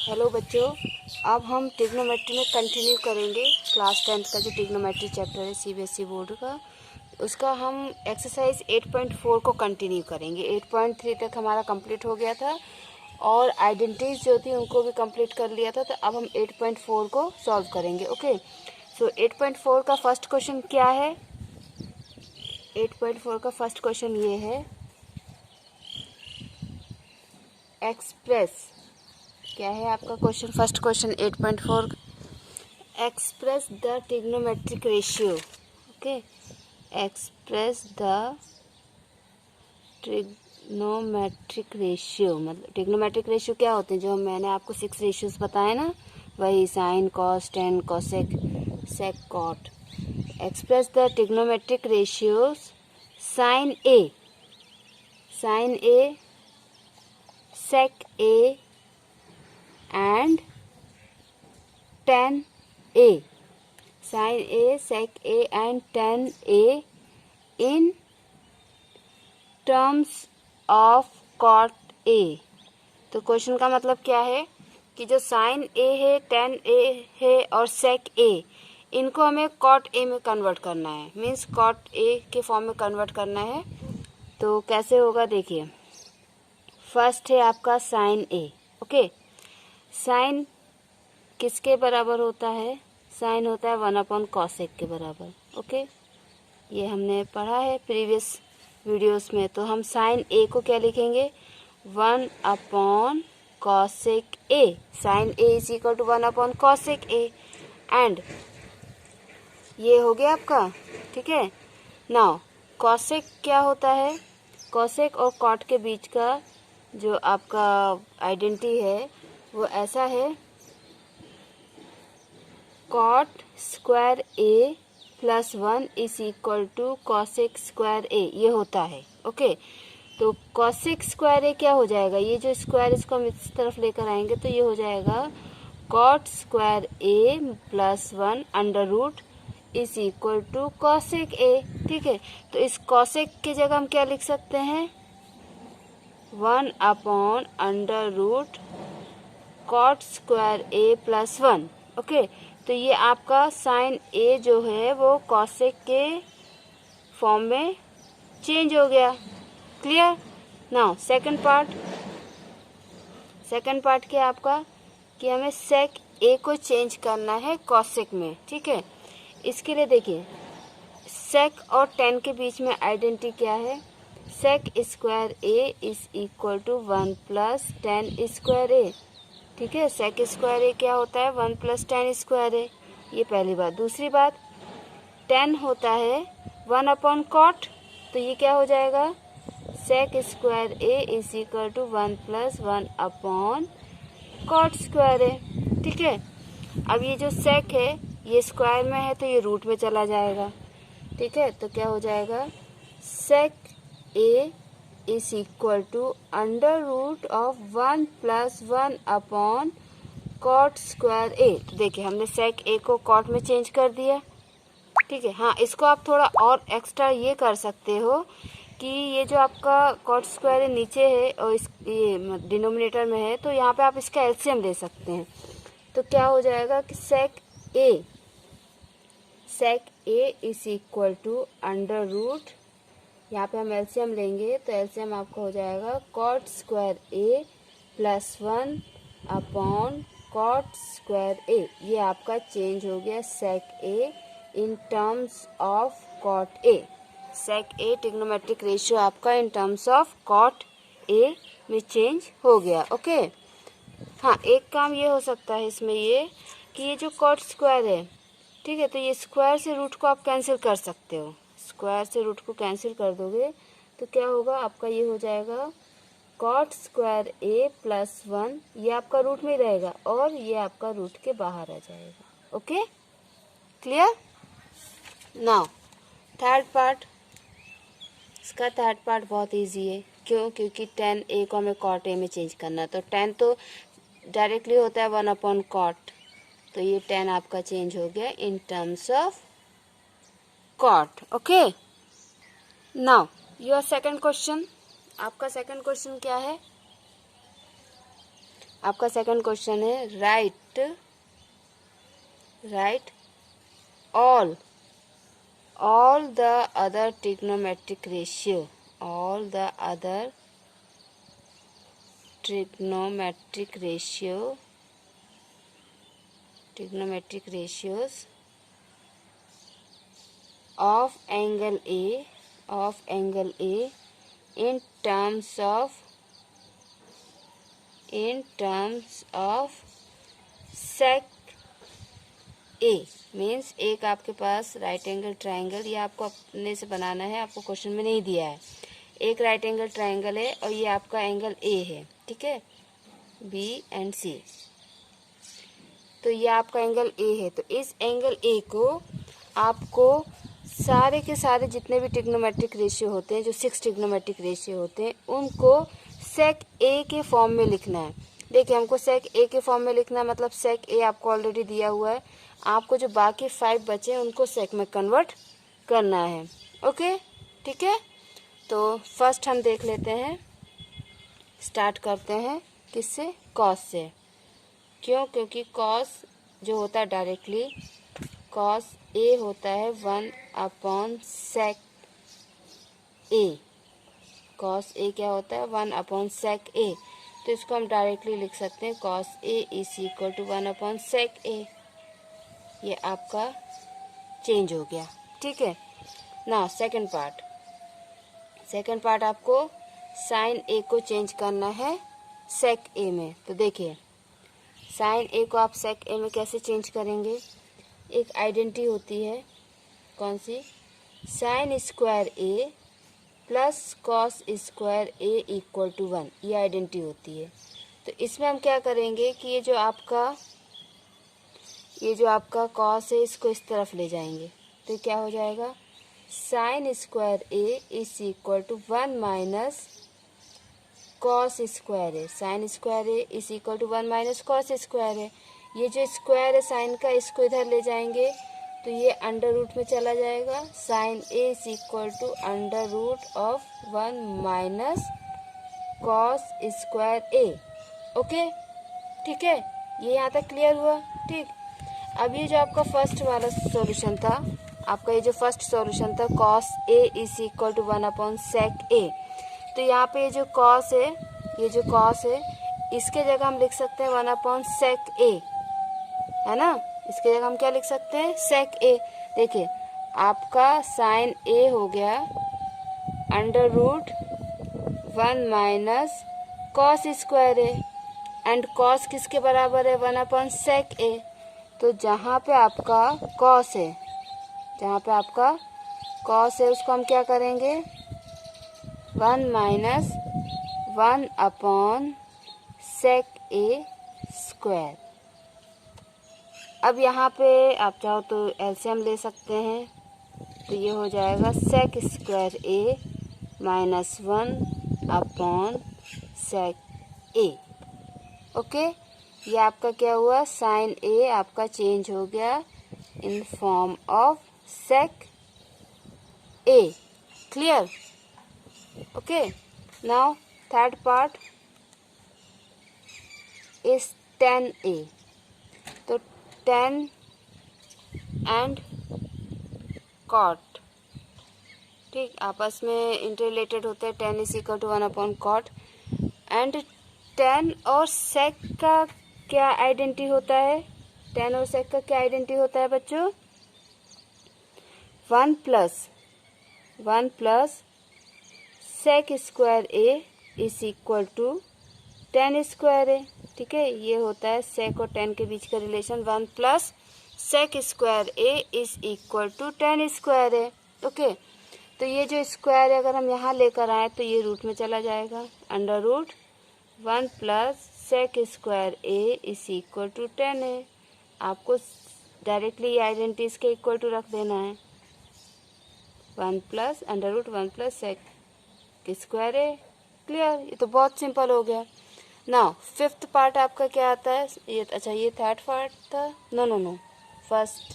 Hello बच्चों, अब हम ट्रिग्नोमेट्री में कंटिन्यू करेंगे। क्लास 10th का जो ट्रिग्नोमेट्री चैप्टर है सीबीएसई बोर्ड का, उसका हम एक्सरसाइज 8.4 को कंटिन्यू करेंगे। 8.3 तक हमारा कंप्लीट हो गया था और आइडेंटिटीज जो थी उनको भी कंप्लीट कर लिया था। तो अब हम 8.4 को सॉल्व करेंगे। ओके, सो 8.4 का फर्स्ट क्वेश्चन क्या है? 8.4 का फर्स्ट क्वेश्चन ये है, एक्सप्रेस। क्या है आपका question? First question 8.4, express the trigonometric ratio. Okay, express the trigonometric ratio. मतलब ट्रिग्नोमेट्रिक रेशियो क्या होते हैं? जो मैंने आपको 6 रेशियोज बताए ना, वही sine, cos, tan, cosec, sec, cot. Express the trigonometric ratios sine A, sec A and tan A, sin A, sec A and tan A in terms of cot A। तो क्वेश्चन का मतलब क्या है कि जो साइन A है, tan A है और sec A, इनको हमें cot A में कन्वर्ट करना है। मीन्स cot A के फॉर्म में कन्वर्ट करना है। तो कैसे होगा देखिए, फर्स्ट है आपका साइन A। ओके, साइन किसके बराबर होता है? साइन होता है 1/cosec के बराबर। ओके, ये हमने पढ़ा है प्रीवियस वीडियोस में। तो हम साइन ए को क्या लिखेंगे? 1/cosec A. Sine A is equal to 1/cosec A. And ये हो गया आपका, ठीक है। नाउ कॉसेक क्या होता है? कॉसेक और कॉट के बीच का जो आपका आइडेंटिटी है वो ऐसा है, cot square A plus 1 is equal to cosec square A. ये होता है। ओके, तो कॉसेक स्क्वायर ए क्या हो जाएगा? ये जो स्क्वायर इसको हम इस तरफ लेकर आएंगे तो ये हो जाएगा cot square A plus 1 under root is equal to cosec A. ठीक है, तो इस कॉसेक की जगह हम क्या लिख सकते हैं? 1/√, cot square A plus 1। Okay, तो ये आपका साइन ए जो है वो कॉसेक के फॉर्म में चेंज हो गया। क्लियर? नाउ सेकंड पार्ट क्या आपका कि हमें सेक ए को चेंज करना है कॉसेक में। ठीक है, इसके लिए देखिए, सेक और टेन के बीच में आइडेंटिटी क्या है? Sec square A is equal to 1 plus tan square A. ठीक है, सेक स्क्वायर ए क्या होता है? 1 प्लस टेन स्क्वायर ए। ये पहली बात। दूसरी बात, टेन होता है 1/cot, तो ये क्या हो जाएगा? Sec square A is equal to 1 plus 1/cot square A. ठीक है, अब ये जो सेक है ये स्क्वायर में है तो ये रूट में चला जाएगा। ठीक है, तो क्या हो जाएगा? Sec A is equal to under root of 1 plus 1/cot square A. तो देखिए, हमने सेक ए को कॉट में चेंज कर दिया। ठीक है, हाँ, इसको आप थोड़ा और एक्स्ट्रा ये कर सकते हो कि ये जो आपका कॉट स्क्वायर ए नीचे है और इस ये डिनोमिनेटर में है, तो यहाँ पे आप इसका एलसीएम ले सकते हैं। तो क्या हो जाएगा कि sec A is equal to under root, यहाँ पे हम एलसीएम लेंगे तो एलसीएम आपका हो जाएगा cot square A plus 1/cot square A. ये आपका चेंज हो गया sec A in terms of cot A. Sec A trigonometric ratio आपका in terms of cot A में चेंज हो गया। ओके, हाँ, एक काम ये हो सकता है इसमें ये कि ये जो कॉट स्क्वायर है, ठीक है, तो ये स्क्वायर से रूट को आप कैंसिल कर सकते हो। स्क्वायर से रूट को कैंसिल कर दोगे तो क्या होगा आपका? ये हो जाएगा कॉट स्क्वायर ए प्लस 1, ये आपका रूट में रहेगा और ये आपका रूट के बाहर आ जाएगा। Okay, clear? Now third part. इसका थर्ड पार्ट बहुत इजी है। क्यों? क्योंकि tan ए को हमें कॉट ए में चेंज करना है। तो tan तो डायरेक्टली होता है 1/cot, तो ये tan आपका चेंज हो गया in terms of cot. Okay, now your second question. आपका सेकंड क्वेश्चन क्या है? आपका सेकंड क्वेश्चन है right all the other trigonometric ratio, all the other trigonometric ratios of angle A in terms of sec A means एक आपके पास right angle triangle, ये आपको अपने से बनाना है, आपको क्वेश्चन में नहीं दिया है। एक राइट एंगल ट्राइंगल है और ये आपका एंगल ए है, ठीक है, बी एंड सी। तो ये आपका एंगल ए है। तो इस एंगल ए को आपको सारे के सारे जितने भी ट्रिग्नोमेट्रिक रेशियो होते हैं, जो 6 ट्रिग्नोमेट्रिक रेशियो होते हैं, उनको सेक ए के फॉर्म में लिखना है। देखिए हमको सेक ए के फॉर्म में लिखना है, मतलब सेक ए आपको ऑलरेडी दिया हुआ है, आपको जो बाकी 5 बचे हैं उनको सेक में कन्वर्ट करना है। ओके, ठीक है। तो फर्स्ट हम देख लेते हैं, स्टार्ट करते हैं किससे, कॉस से। क्यों? क्योंकि कॉस जो होता है डायरेक्टली कॉस ए होता है 1/sec ए। कॉस ए क्या होता है? 1/sec A. तो इसको हम डायरेक्टली लिख सकते हैं cos A is equal to 1/sec A. ये आपका चेंज हो गया, ठीक है ना। सेकंड पार्ट आपको साइन ए को चेंज करना है सेक ए में। तो देखिए साइन ए को आप सेक ए में कैसे चेंज करेंगे? एक आइडेंटिटी होती है, कौन सी? Sine square A plus cos square A equal to 1, ये आइडेंटिटी होती है। तो इसमें हम क्या करेंगे कि ये जो आपका कॉस है इसको इस तरफ ले जाएंगे। तो क्या हो जाएगा? Sine square A is equal to 1 minus cos square A. Sine square A is equal to 1 minus cos square A. ये जो स्क्वायर है साइन का, इसको इधर ले जाएंगे तो ये अंडर रूट में चला जाएगा। Sine A is equal to under root of 1 minus cos square A. Okay, ठीक है, ये यहाँ तक क्लियर हुआ? ठीक। अब ये जो आपका फर्स्ट वाला सॉल्यूशन था, आपका ये जो फर्स्ट सॉल्यूशन था cos A is equal to 1/sec A. तो यहाँ पे ये जो कॉस है इसके जगह हम लिख सकते हैं 1/sec ए, है ना। इसके जगह हम क्या लिख सकते हैं? सेक ए। देखिए आपका साइन ए हो गया under root 1 minus cos square A, and cos किसके बराबर है? 1/sec A. तो जहाँ पे आपका कॉस है उसको हम क्या करेंगे? 1 माइनस 1/sec ए स्क्वायर। अब यहाँ पे आप चाहो तो एलसीएम ले सकते हैं, तो ये हो जाएगा sec square A minus 1/sec A. Okay, ये आपका क्या हुआ? साइन ए आपका चेंज हो गया in form of sec A. Clear? Okay, now third part is tan A. तो tan एंड cot, ठीक, आपस में इंटररिलेटेड होते हैं। tan is equal to 1/cot। And tan और sec का क्या आइडेंटिटी होता है? tan और sec का क्या आइडेंटिटी होता है बच्चों? 1 plus sec square A is equal to tan square A. ठीक है, ये होता है sec और tan के बीच का relation. 1 plus sec square A is equal to tan square A. Okay, तो ये जो स्क्वायर है अगर हम यहाँ लेकर आए तो ये रूट में चला जाएगा। Under root 1 plus sec square A is equal to tan A. आपको डायरेक्टली ये आइडेंटिटीज के इक्वल टू रख देना है। 1 plus under root 1 plus sec square A. Clear? ये तो बहुत सिंपल हो गया। नाउ फिफ्थ पार्ट आपका क्या आता है? ये अच्छा, ये थर्ड पार्ट था। No, first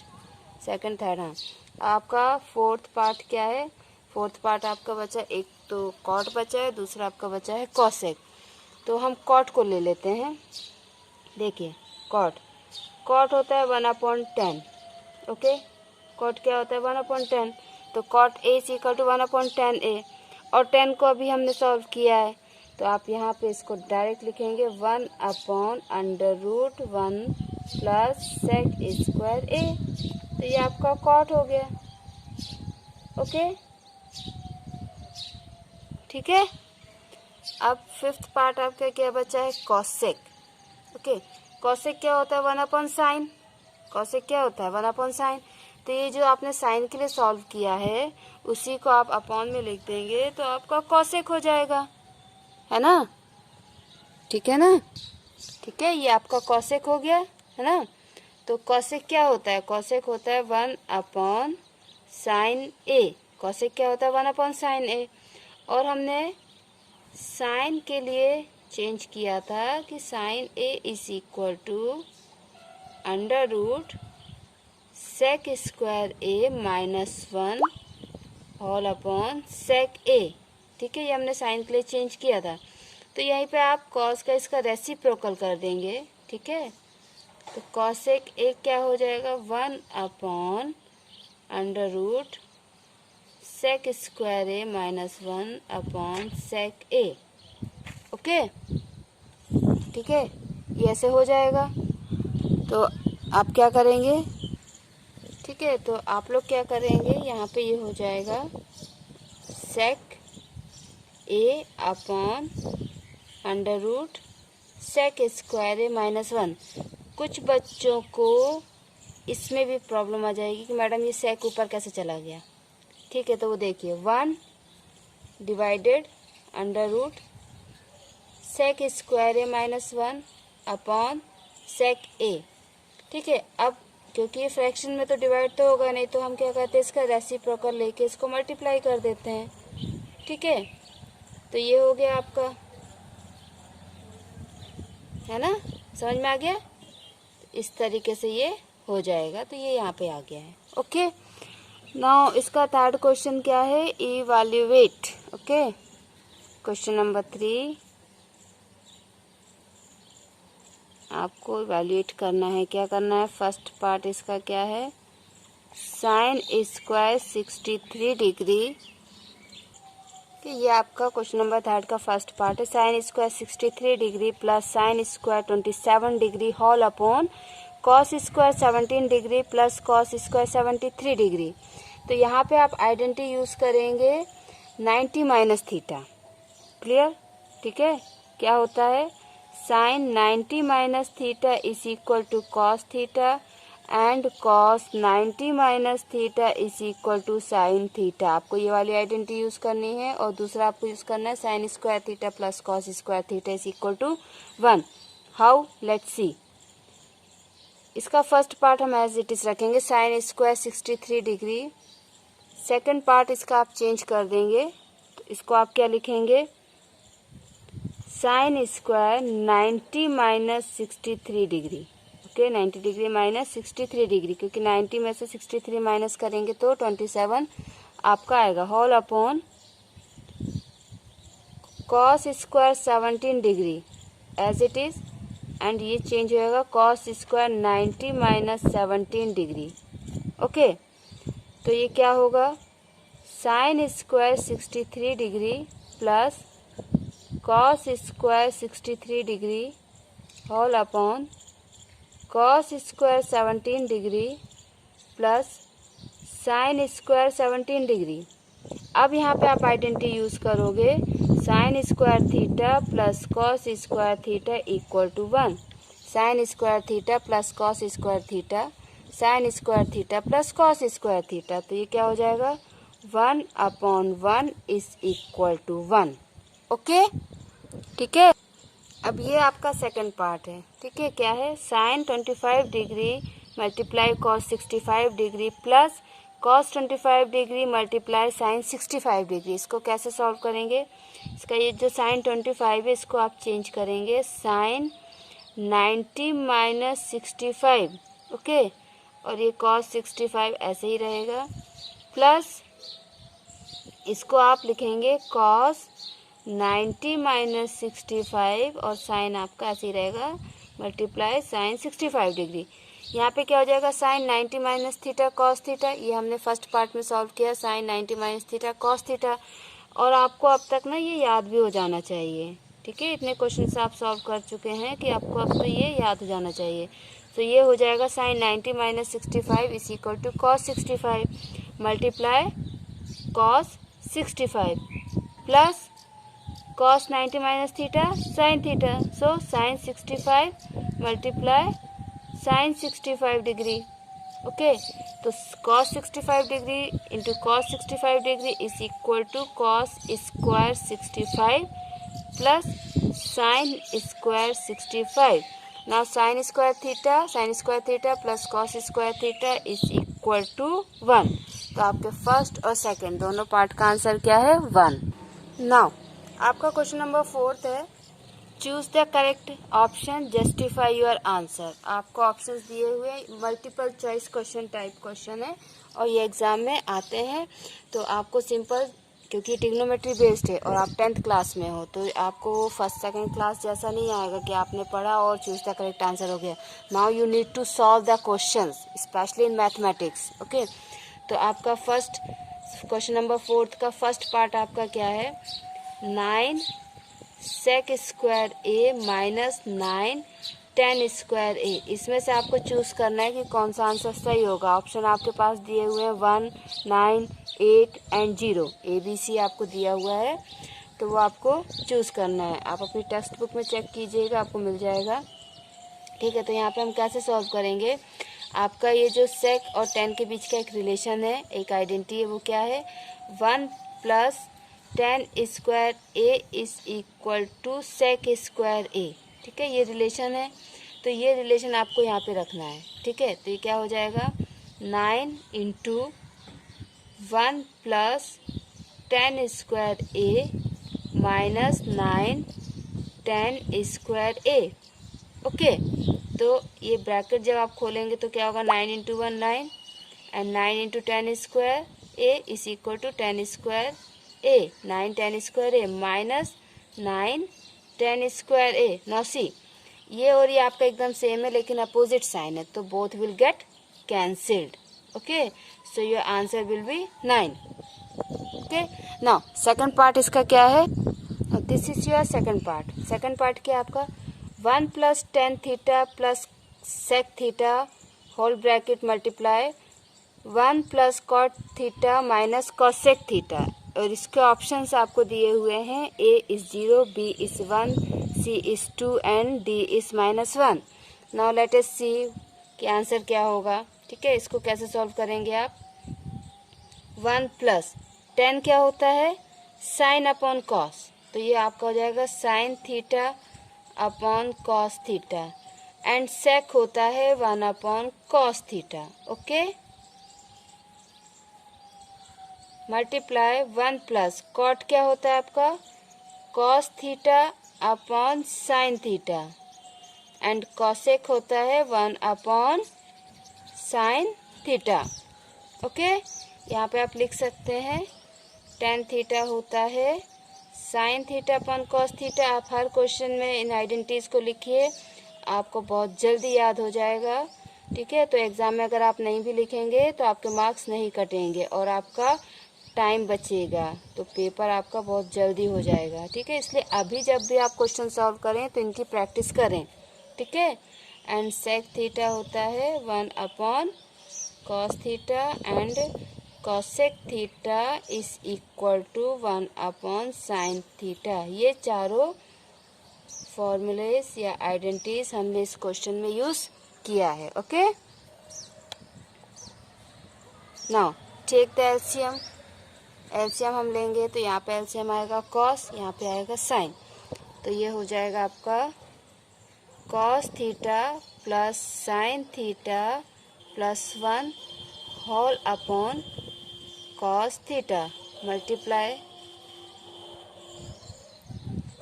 second third. हाँ, आपका फोर्थ पार्ट क्या है? फोर्थ पार्ट आपका बचा, एक तो कॉट बचा है, दूसरा आपका बचा है कॉसेक। तो हम कॉट को ले लेते हैं। देखिए कॉट होता है 1/10। ओके, कॉट क्या होता है 1/10, तो cot A is equal to 1/10 A, और 10 को अभी हमने सॉल्व किया है, तो आप यहाँ पे इसको डायरेक्ट लिखेंगे 1/√1 प्लस सेक स्क्वायर ए, तो ये आपका कॉट हो गया। ओके, ठीक है। अब फिफ्थ पार्ट आपका क्या बचा है, कॉसेक। ओके, कॉसेक क्या होता है 1/sin। कॉसेक क्या होता है 1/sin। तो ये जो आपने साइन के लिए सॉल्व किया है उसी को आप अपॉन में लिख देंगे तो आपका कॉसेक हो जाएगा, है ना। ठीक है ना, ठीक है, ये आपका कॉसेक हो गया, है ना। तो कॉसेक क्या होता है, कॉसेक होता है 1/sin ए। कॉसेक क्या होता है 1/sin ए, और हमने साइन के लिए चेंज किया था कि sine A is equal to √ sec square A -1 whole upon sec A. ठीक है, ये हमने साइन के लिए चेंज किया था, तो यहीं पे आप कॉस का इसका रेसिप्रोकल कर देंगे। ठीक है, तो कॉसेक ए क्या हो जाएगा 1/√ सेक square A -1 upon sec A. Okay, ठीक है, ये ऐसे हो जाएगा। तो आप क्या करेंगे, ठीक है, तो आप लोग क्या करेंगे, यहाँ पे ये हो जाएगा sec A upon √ sec square A -1। कुछ बच्चों को इसमें भी प्रॉब्लम आ जाएगी कि मैडम ये सेक ऊपर कैसे चला गया। ठीक है, तो वो देखिए 1 divided √ sec square A -1 upon sec A. ठीक है, अब क्योंकि ये फ्रैक्शन में तो डिवाइड तो होगा नहीं, तो हम क्या करते हैं, इसका रेसिप्रोकल लेके इसको मल्टीप्लाई कर देते हैं। ठीक है, तो ये हो गया आपका, है ना, समझ में आ गया। इस तरीके से ये हो जाएगा, तो ये यहाँ पे आ गया है। ओके, नाउ इसका थर्ड क्वेश्चन क्या है, इवैल्यूएट। ओके, क्वेश्चन नंबर 3 आपको इवैल्यूएट करना है। क्या करना है, फर्स्ट पार्ट इसका क्या है, साइन स्क्वायर 63 डिग्री। ये आपका क्वेश्चन नंबर 3 का फर्स्ट पार्ट है। Sine square 63 degree plus sine square 27 degree whole upon cos square 17 degree plus cos square 73 degree. तो यहाँ पे आप आइडेंटिटी यूज करेंगे 90 माइनस थीटा। क्लियर, ठीक है, क्या होता है, sine 90 minus theta is equal to cos theta and cos 90 minus theta is equal to sine theta. आपको ये वाली आइडेंटिटी यूज करनी है, और दूसरा आपको यूज करना है sine square theta plus cos square theta is equal to 1। How, let's see. इसका फर्स्ट पार्ट हम एज इट इज रखेंगे, sine square 63 degree. Second part इसका आप चेंज कर देंगे, तो इसको आप क्या लिखेंगे, sine square 90 minus 63 degree. Okay, 90 degree minus 63 degree, क्योंकि 90 में से 63 माइनस करेंगे तो 27 आपका आएगा, whole upon cos square 17 degree as it is, and ये चेंज होएगा cos square 90 minus 17 degree. Okay, तो ये क्या होगा, sine square 63 degree plus cos square 63 degree whole upon cos square 17 degree plus sine square 17 degree. अब यहाँ पे आप आइडेंटिटी यूज करोगे, sine square theta plus cos square theta equal to 1। Sine square theta plus cos square theta, sign square theta plus cos square theta, तो ये क्या हो जाएगा, 1/1 इज इक्वल टू 1। ओके, ठीक है। अब ये आपका सेकंड पार्ट है। ठीक है, क्या है, sine 25 degree multiply cos 65 degree plus cos 25 degree multiply sine 65 degree. इसको कैसे सॉल्व करेंगे, इसका ये जो साइन 25 है इसको आप चेंज करेंगे साइन 90 माइनस 65। ओके, और ये कॉस 65 ऐसे ही रहेगा, प्लस इसको आप लिखेंगे कॉस 90 माइनस 65, और साइन आपका ऐसे ही रहेगा मल्टीप्लाई साइन 65 डिग्री। यहाँ पे क्या हो जाएगा, sine 90 minus theta cos theta, ये हमने फर्स्ट पार्ट में सॉल्व किया, sine 90 minus theta cos theta. और आपको अब तक ना ये याद भी हो जाना चाहिए, ठीक है, इतने क्वेश्चन आप सॉल्व कर चुके हैं कि आपको अब तो ये याद हो जाना चाहिए। तो ये हो जाएगा sine 90 minus 65 is equal to cos 65 multiply cos 65 plus cos 90 minus theta sine theta, so sine 65 multiply sine 65 degree. Okay, तो cos 65 degree into cos 65 degree is equal to cos square 65 plus sine square 65। Now sine square theta plus cos square theta is equal to 1। तो आपके first और second दोनों part का answer क्या है, 1। Now आपका question number 4 है, choose the correct option, justify your answer. आपको ऑप्शंस दिए हुए multiple choice question type question है और ये एग्जाम में आते हैं। तो आपको सिंपल, क्योंकि ट्रिग्नोमेट्री बेस्ड है और आप 10th क्लास में हो, तो आपको फर्स्ट सेकंड क्लास जैसा नहीं आएगा कि आपने पढ़ा और चूज द करेक्ट आंसर हो गया। Now you need to solve the questions specially in mathematics. Okay, तो आपका फर्स्ट क्वेश्चन नंबर 4 का फर्स्ट पार्ट आपका क्या है, 9 सेक स्क्वायर ए माइनस 9 10 स्क्वायर ए। इसमें से आपको चूज़ करना है कि कौन सा आंसर सही होगा। ऑप्शन आपके पास दिए हुए हैं 1, 9, 8 एंड 0, ABC आपको दिया हुआ है, तो वो आपको चूज़ करना है। आप अपनी टेक्स्ट बुक में चेक कीजिएगा, आपको मिल जाएगा, ठीक है। तो यहाँ पे हम कैसे सॉल्व करेंगे, आपका ये जो सेक और 10 के बीच का एक रिलेशन है, एक आइडेंटिटी है, वो क्या है, 1 plus 10 square A is equal to sec square A, ठीक है, ये रिलेशन है। तो ये रिलेशन आपको यहाँ पे रखना है, ठीक है। तो ये क्या हो जाएगा, 9 into 1 plus 10 square A minus 9 10 square A. Okay, तो ये ब्रैकेट जब आप खोलेंगे तो क्या होगा, 9 into 1 9 and 9 into 10 square A is equal to 10 square A, 9 10 square A minus 9 10 square A. Now see, ये और ये आपका एकदम सेम है लेकिन अपोजिट साइन है, तो both will get cancelled. Okay, so your answer will be 9। Okay, now second part इसका क्या है, this is your second part. Second part क्या आपका, 1 plus 10 theta plus sec theta whole bracket multiply 1 plus cot theta minus cosec theta. और इसके options आपको दिए हुए हैं, A is 0, B is 1, C is 2 and D is -1। Now let us सी कि answer क्या होगा, ठीक है। इसको कैसे सॉल्व करेंगे आप, 1 प्लस 10 क्या होता है, साइन अपॉन कॉस, तो ये आपका हो जाएगा sine theta upon cos theta and sec होता है 1 upon cos theta. Okay, multiply 1 plus cot क्या होता है आपका, cos theta upon sine theta and cosec होता है 1 अपॉन साइन थीटा। ओके, यहाँ पे आप लिख सकते हैं tan थीटा होता है sign theta upon cos theta. आप हर क्वेश्चन में इन आइडेंटिटीज को लिखिए, आपको बहुत जल्दी याद हो जाएगा, ठीक है। तो एग्जाम में अगर आप नहीं भी लिखेंगे तो आपके मार्क्स नहीं कटेंगे और आपका टाइम बचेगा, तो पेपर आपका बहुत जल्दी हो जाएगा, ठीक है। इसलिए अभी जब भी आप क्वेश्चन सॉल्व करें तो इनकी प्रैक्टिस करें, ठीक है। एंड सेक थीटा होता है 1 upon cos theta and cosec theta is equal to 1 upon sine theta. ये चारों फॉर्मूलेस या आइडेंटिटीज हमने इस क्वेश्चन में यूज किया है। Okay, now take the LCM. LCM हम लेंगे तो यहाँ पे एलसीएम आएगा कॉस, यहाँ पे आएगा साइन, तो ये हो जाएगा आपका cos theta plus sine theta plus 1 whole upon cos theta multiply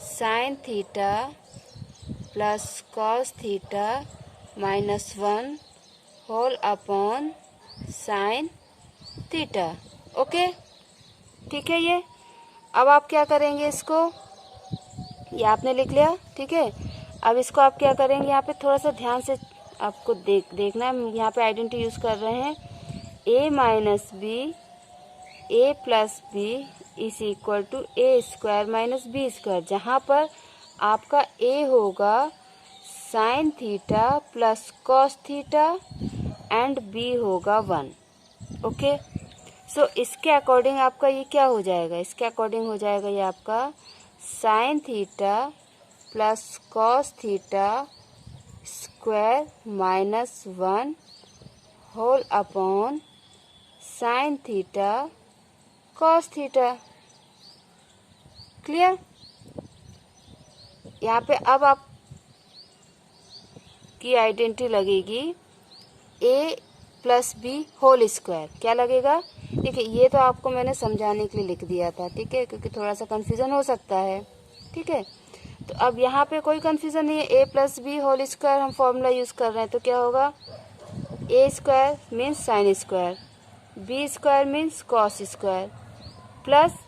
sine theta plus cos theta minus 1 whole upon sine theta. Okay, ठीक है। ये अब आप क्या करेंगे, इसको ये आपने लिख लिया, ठीक है। अब इसको आप क्या करेंगे, यहाँ पे थोड़ा सा ध्यान से आपको देखना है। यहाँ पे आइडेंटिटी यूज़ कर रहे हैं a minus B a plus B is equal to A square minus B square, जहाँ पर आपका a होगा sine theta plus cos theta and b होगा 1। ओके, सो इसके अकॉर्डिंग आपका ये क्या हो जाएगा, इसके अकॉर्डिंग हो जाएगा ये आपका sine theta plus cos theta square minus 1 whole upon sine theta cos theta. Clear? यहाँ पे अब आप की आइडेंटिटी लगेगी a plus B whole square. क्या लगेगा? देखिए, ये तो आपको मैंने समझाने के लिए लिख दिया था, ठीक है, क्योंकि थोड़ा सा कंफ्यूजन हो सकता है। ठीक है, तो अब यहाँ पे कोई कंफ्यूजन नहीं है। a plus B whole square हम फॉर्मूला यूज़ कर रहे हैं, तो क्या होगा, a square means sine square, b square means cos square, plus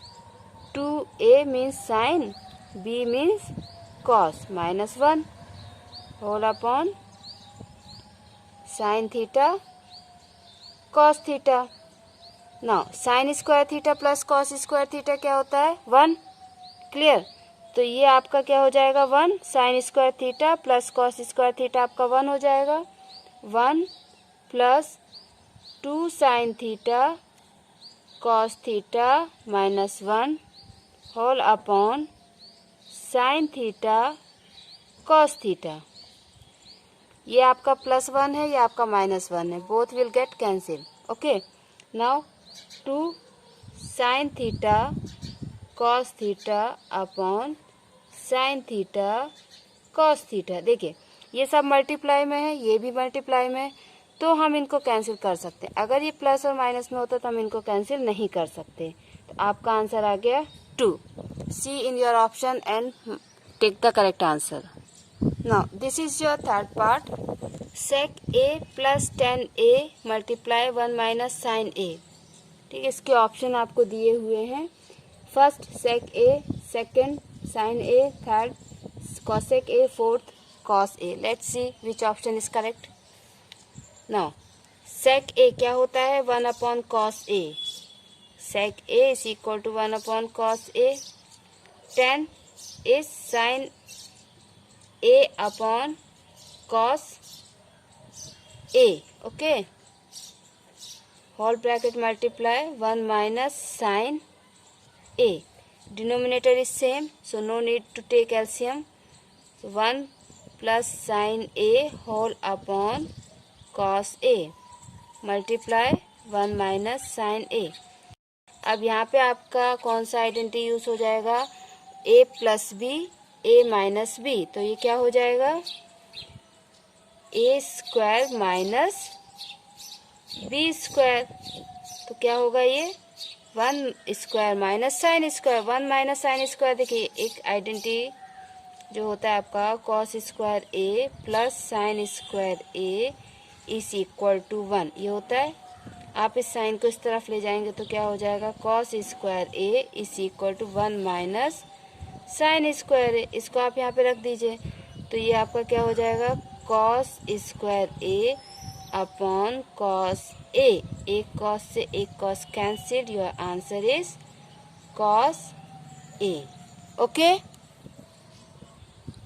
2a means sine, b means cos, minus 1 whole upon sine theta cos theta. Now sine square theta plus cos square theta क्या होता है, 1। Clear? तो ये आपका क्या हो जाएगा, 1 sine square theta plus cos square theta आपका 1 हो जाएगा, 1 plus 2 sine theta cos theta minus 1 whole upon sine theta cos theta. ये आपका +1 है, ये आपका -1 है, both will get cancel. Okay, now 2 sine theta cos theta upon sine theta cos theta. देखिए, ये सब मल्टीप्लाई में है, ये भी मल्टीप्लाई में है, तो हम इनको कैंसिल कर सकते हैं। अगर ये प्लस और माइनस में होता तो हम इनको कैंसिल नहीं कर सकते। तो आपका आंसर आ गया 2। See in your option and take the correct answer. Now this is your third part. Sec a plus tan a multiply 1 minus sin a। ठीक है, इसके ऑप्शन आपको दिए हुए हैं। First sec a, second sin a, third cosec a, fourth cos a। Let's see which option is correct. Now sec a क्या होता है, 1 upon cos a। sec a is equal to 1 upon cos a। tan is sin a upon cos a। okay, whole bracket multiply 1 minus sin a, denominator is same, so no need to take LCM, so 1 plus sin a whole upon cos a multiply 1 minus sin a। अब यहाँ पे आपका कौन सा identity use हो जाएगा, a plus B a minus B, तो ये क्या हो जाएगा, a square minus B square. तो क्या होगा ये, 1 square minus sine square, 1 minus sine square. देखिए, एक आइडेंटिटी जो होता है आपका cos square a plus sine square a is equal to 1, ये होता है। आप इस साइन को इस तरफ ले जाएंगे तो क्या हो जाएगा, cos square a is equal to 1 minus sine square है। इसको आप यहाँ पे रख दीजिए, तो ये आपका क्या हो जाएगा, cos square A upon cos A. एक कॉस से एक cos cancel, your answer is cos A. Okay,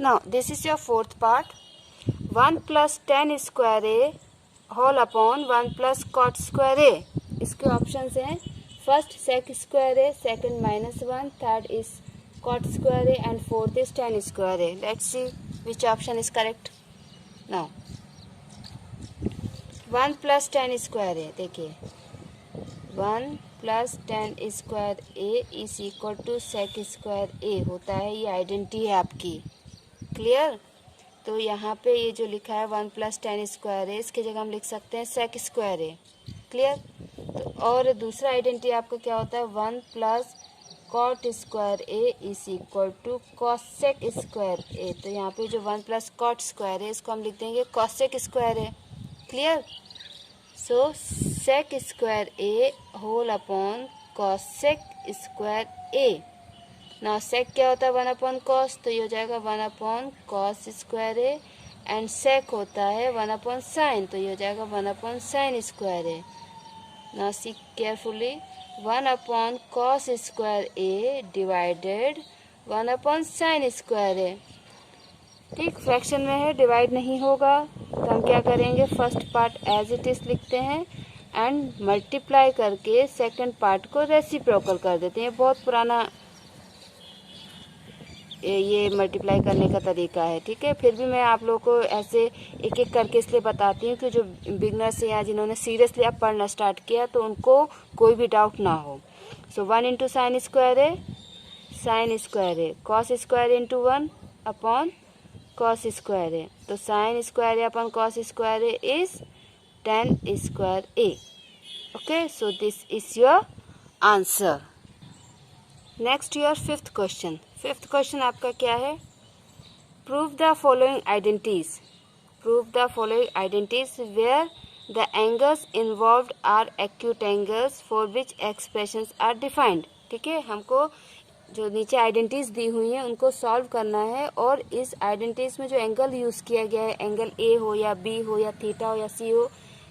now this is your fourth part. 1 plus tan square A whole upon 1 plus cot square A. इसके option हैं, first sec square A, second -1, third is cot square a and fourth is tan square a. Let's see which option is correct. Now 1 plus tan square a, देखिए 1 plus tan square a is equal to sec square a होता है, ये identity है आपकी। Clear? तो यहाँ पे ये जो लिखा है 1 plus tan square a, इसकी जगह हम लिख सकते हैं sec square a। क्लियर? तो और दूसरा आइडेंटिटी आपका क्या होता है, 1 plus cot square A is equal to cosec square A. तो यहाँ पे जो 1 प्लस कॉट स्क्वायर है, इसको हम लिख देंगे cosec square A. Clear? So sec square A whole upon cosec square A ना सेक क्या होता है 1 अपॉन कॉस, तो ये हो जाएगा 1 upon cos square A. And sec होता है 1 अपॉन साइन, तो ये हो जाएगा 1 अपॉन साइन स्क्वायर ए। ना see carefully, 1 upon cos square A divided 1 upon sine square A. ठीक, फ्रैक्शन में है, डिवाइड नहीं होगा, तो हम क्या करेंगे, first part as it is लिखते हैं एंड मल्टीप्लाई करके सेकंड पार्ट को रेसिप्रोकल कर देते हैं। बहुत पुराना ये मल्टीप्लाई करने का तरीका है। ठीक है, फिर भी मैं आप लोगों को ऐसे एक एक करके इसलिए बताती हूँ कि जो बिगनर्स हैं या जिन्होंने सीरियसली अब पढ़ना स्टार्ट किया तो उनको कोई भी डाउट ना हो। सो 1 इंटू साइन स्क्वायर है साइन स्क्वायर है, cos square into 1 upon cos square है, तो sine square upon cos square is tan square A. Okay, so this is your answer. Next your fifth question. Fifth question आपका क्या है, prove the following identities. Prove the following identities where the angles involved are acute angles for which expressions are defined. ठीक है, हमको जो नीचे identities दी हुई हैं उनको सॉल्व करना है, और इस आइडेंटिटीज में जो एंगल यूज किया गया है, एंगल ए हो या बी हो या थीटा हो या सी हो,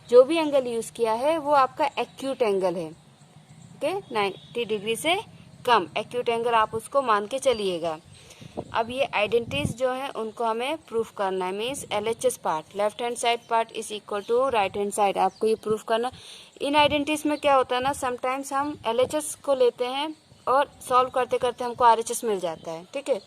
जो भी एंगल यूज किया है वो आपका एक्यूट एंगल है। ओके, 90 डिग्री से कम एक्यूट एंगल आप उसको मान के चलिएगा। अब ये आइडेंटिटीज जो है उनको हमें प्रूफ करना है, means LHS part, left hand side part is equal to right hand side, आपको ये प्रूफ करना। इन आइडेंटिटीज में क्या होता है ना, समटाइम्स हम LHS को लेते हैं और सॉल्व करते करते हमको RHS मिल जाता है। ठीक है,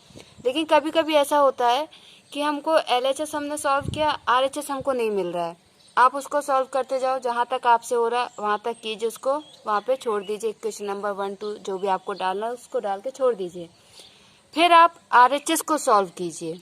लेकिन कभी कभी ऐसा होता है कि हमको LHS हमने सॉल्व किया, RHS हमको नहीं मिल रहा है। आप उसको सॉल्व करते जाओ, जहाँ तक आपसे हो रहा है वहाँ तक कीजिए, उसको वहाँ पे छोड़ दीजिए। क्वेश्चन नंबर 1 2 जो भी आपको डालना है उसको डाल के छोड़ दीजिए, फिर आप RHS को सॉल्व कीजिए।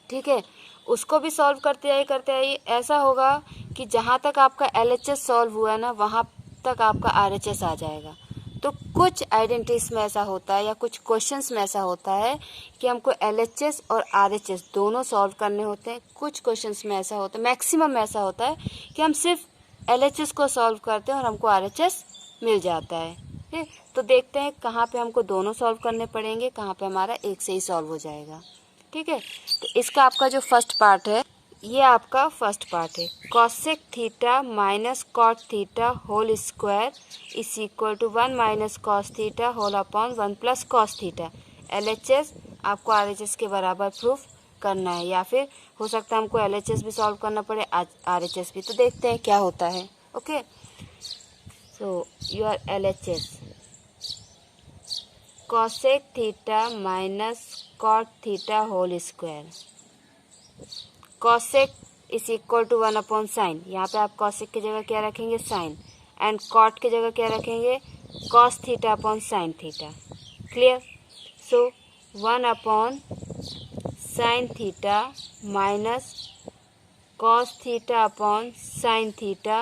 ठीक है, उसको भी सॉल्व करते आइए। ऐसा होगा कि जहाँ तक आपका LHS सॉल्व हुआ है ना, वहाँ तक आपका RHS आ जाएगा। तो कुछ आइडेंटिटीज में ऐसा होता है या कुछ क्वेश्चंस में ऐसा होता है कि हमको LHS और RHS दोनों सॉल्व करने होते हैं। कुछ क्वेश्चंस में ऐसा होता है, मैक्सिमम में ऐसा होता है कि हम सिर्फ LHS को सॉल्व करते हैं और हमको RHS मिल जाता है। ठीक, तो देखते हैं कहाँ पे हमको दोनों सॉल्व करने पड़ेंगे, कहाँ पे हमारा एक से ही सॉल्व हो जाएगा। ठीक है, तो इसका आपका जो फर्स्ट पार्ट है, ये आपका फर्स्ट पार्ट है, cosec theta minus cot theta whole square is equal to 1 minus cos theta whole upon 1 plus cos theta. LHS आपको RHS के बराबर प्रूफ करना है, या फिर हो सकता है हमको LHS भी सॉल्व करना पड़े, RHS भी। तो देखते हैं क्या होता है। Okay, so your LHS cosec theta minus cot theta whole square, cosec is equal to 1 upon sine. यहाँ पे आप कॉसेक की जगह क्या रखेंगे, साइन, एंड कॉट की जगह क्या रखेंगे, cos theta upon sine theta. Clear, so 1 upon sine theta minus cos theta upon sine theta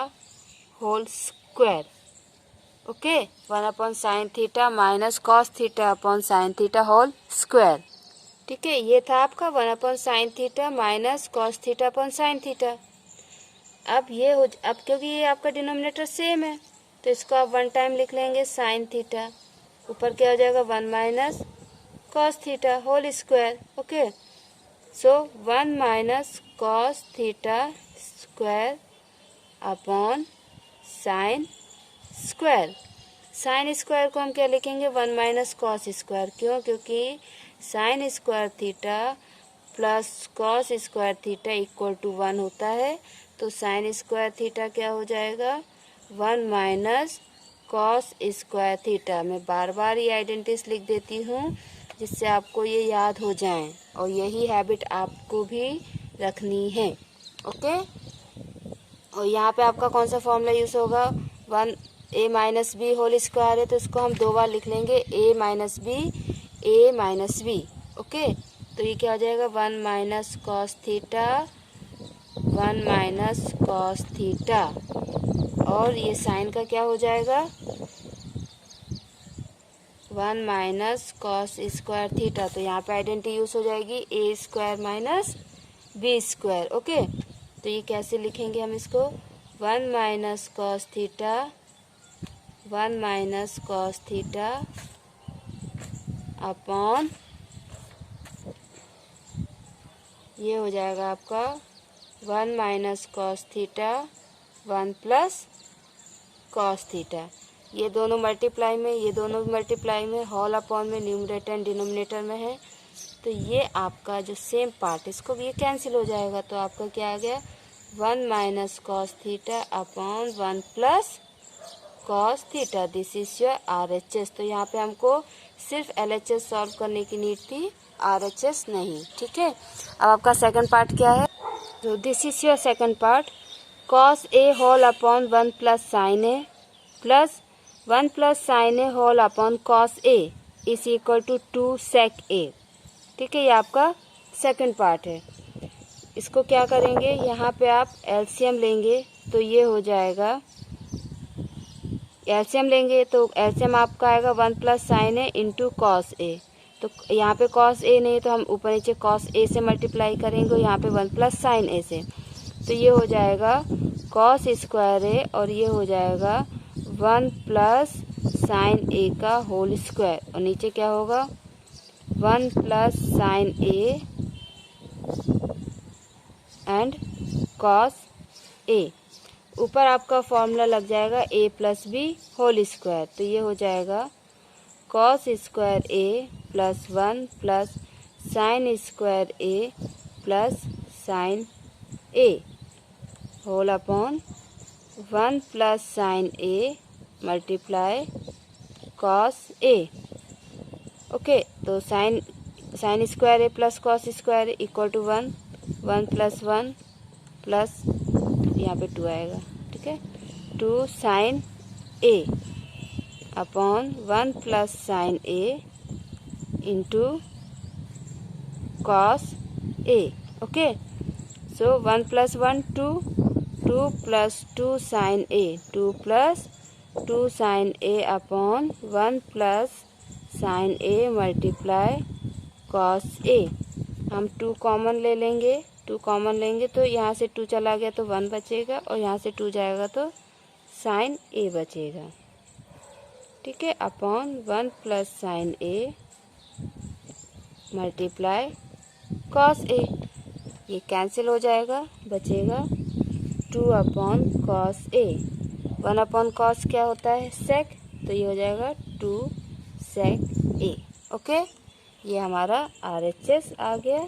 whole square. Okay, 1 upon sine theta minus cos theta upon sine theta whole square. ठीक है, ये था आपका 1 upon sine theta minus cos theta upon sine theta. अब क्योंकि ये आपका denominator same है, तो इसको आप 1 टाइम लिख लेंगे साइन थीटा, ऊपर क्या हो जाएगा 1 minus cos theta whole square. Okay, so 1 minus cos theta square upon sine square. Sine square को हम क्या लिखेंगे, 1 माइनस कॉस स्क्वायर। क्यों, क्योंकि sine square theta plus cos square theta equal to 1 होता है, तो साइन स्क्वायर थीटा क्या हो जाएगा, 1 माइनस कॉस स्क्वायर थीटा। मैं बार बार ये आइडेंटिटीज लिख देती हूँ जिससे आपको ये याद हो जाएं, और यही हैबिट आपको भी रखनी है। ओके, और यहाँ पे आपका कौन सा फॉर्मूला यूज़ होगा, 1 a minus B whole square है, तो इसको हम 2 बार लिख लेंगे, a माइनस बी। ओके, तो ये क्या हो जाएगा, 1 minus cos theta, 1 minus cos theta, और ये साइन का क्या हो जाएगा, 1 माइनस कॉस स्क्वायर थीटा। तो यहाँ पे आइडेंटिटी यूज हो जाएगी a square minus B square. Okay, तो ये कैसे लिखेंगे हम इसको, 1 minus cos theta, 1 minus cos theta upon ये हो जाएगा आपका 1 minus cos theta 1 plus cos theta. ये दोनों मल्टीप्लाई में, ये दोनों भी मल्टीप्लाई में, होल अपॉन में, न्यूमरेटर एंड डिनोमिनेटर में है। तो ये आपका जो सेम पार्ट, इसको ये कैंसिल हो जाएगा। तो आपका क्या आ गया 1 minus cos theta upon 1 plus cos theta. This is your RHS। तो यहाँ पे हमको सिर्फ LHS सॉल्व करने की नीड थी, RHS नहीं। ठीक है, अब आपका सेकंड पार्ट क्या है? तो this is your second part. Cos A whole upon 1 plus sine A plus 1 plus sine A whole upon cos A is equal to 2 sec A. ठीक है, ये आपका सेकंड पार्ट है। इसको क्या करेंगे, यहाँ पे आप एलसीएम लेंगे तो ये हो जाएगा, एलसीएम लेंगे तो एलसीएम आपका आएगा 1 plus sine A into cos A. तो यहाँ पे कॉस ए नहीं तो हम ऊपर नीचे कॉस ए से मल्टीप्लाई करेंगे, यहाँ पे 1 प्लस साइन ए से। तो ये हो जाएगा कॉस स्क्वायर ए और ये हो जाएगा 1 प्लस साइन ए का होल स्क्वायर, और नीचे क्या होगा 1 plus sine A and cos A. ऊपर आपका फॉर्मूला लग जाएगा a plus B whole square. तो ये हो जाएगा cos square A plus 1 plus sine square A plus sine A whole upon 1 plus sine A multiply cos A. Okay, तो sine square A plus cos square A equal to 1 plus 1 plus यहाँ पे 2 आएगा। ठीक है, 2 sine A upon 1 plus sine A into cos A. Okay, so 1 plus 1 2 plus 2 sine A 2 plus 2 sine A upon 1 plus sine A multiply cos ए। हम 2 common ले लेंगे, 2 common लेंगे तो यहाँ से 2 चला गया तो 1 बचेगा, और यहाँ से 2 जाएगा तो साइन ए बचेगा। ठीक है, upon 1 plus sine A multiply cos ए। ये कैंसिल हो जाएगा, बचेगा 2 अपॉन कॉस ए। 1 अपॉन कॉस क्या होता है सेक, तो ये हो जाएगा 2 सेक ए। ओके, ये हमारा RHS आ गया।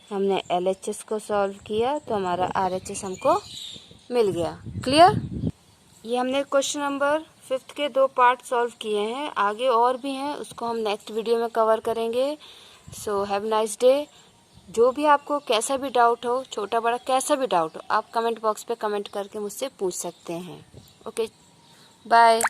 हमने LHS को सॉल्व किया तो हमारा RHS हमको मिल गया। क्लियर? ये हमने क्वेश्चन नंबर 5 के 2 पार्ट सॉल्व किए हैं, आगे और भी हैं, उसको हम नेक्स्ट वीडियो में कवर करेंगे। So have nice day. जो भी आपको कैसा भी डाउट हो, छोटा बड़ा कैसा भी डाउट हो, आप कमेंट बॉक्स पे कमेंट करके मुझसे पूछ सकते हैं। Okay, bye.